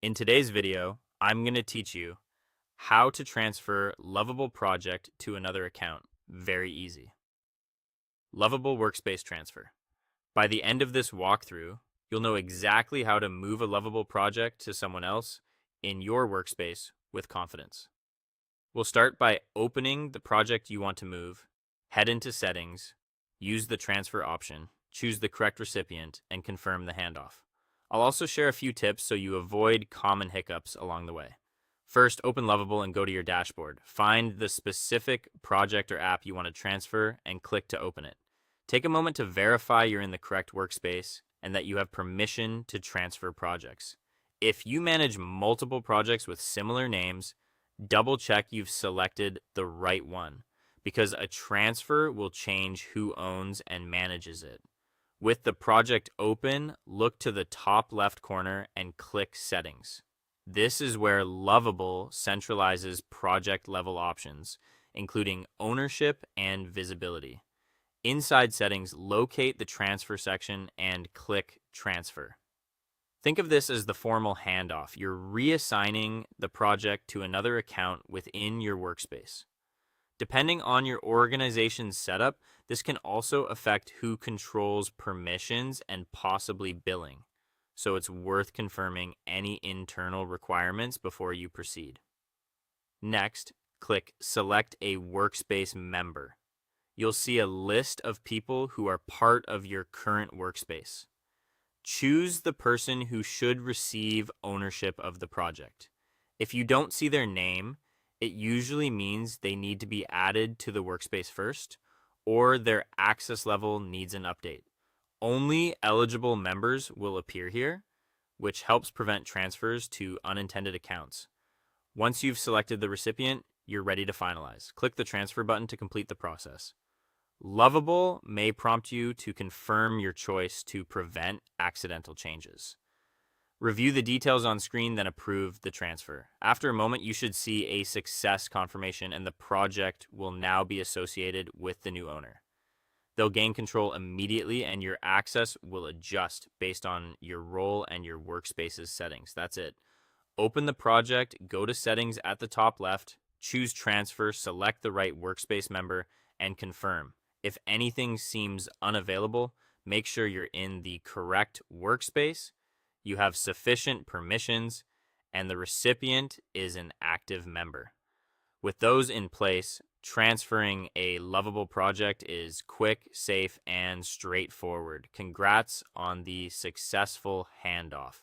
In today's video, I'm going to teach you how to transfer Lovable Project to another account. Very easy. Lovable Workspace Transfer. By the end of this walkthrough, you'll know exactly how to move a Lovable project to someone else in your workspace with confidence. We'll start by opening the project you want to move, head into Settings, use the Transfer option, choose the correct recipient, and confirm the handoff. I'll also share a few tips so you avoid common hiccups along the way. First, open Lovable and go to your dashboard. Find the specific project or app you want to transfer and click to open it. Take a moment to verify you're in the correct workspace and that you have permission to transfer projects. If you manage multiple projects with similar names, double check you've selected the right one, because a transfer will change who owns and manages it. With the project open, look to the top left corner and click Settings. This is where Lovable centralizes project level options, including ownership and visibility. Inside Settings, locate the Transfer section and click Transfer. Think of this as the formal handoff. You're reassigning the project to another account within your workspace. Depending on your organization's setup, this can also affect who controls permissions and possibly billing. So it's worth confirming any internal requirements before you proceed. Next, click Select a Workspace Member. You'll see a list of people who are part of your current workspace. Choose the person who should receive ownership of the project. If you don't see their name, it usually means they need to be added to the workspace first, or their access level needs an update. Only eligible members will appear here, which helps prevent transfers to unintended accounts. Once you've selected the recipient, you're ready to finalize. Click the transfer button to complete the process. Lovable may prompt you to confirm your choice to prevent accidental changes. Review the details on screen, then approve the transfer. After a moment, you should see a success confirmation and the project will now be associated with the new owner. They'll gain control immediately and your access will adjust based on your role and your workspace's settings. That's it. Open the project, go to Settings at the top left, choose Transfer, select the right workspace member, and confirm. If anything seems unavailable, make sure you're in the correct workspace, you have sufficient permissions, and the recipient is an active member. With those in place, transferring a Lovable project is quick, safe, and straightforward. Congrats on the successful handoff.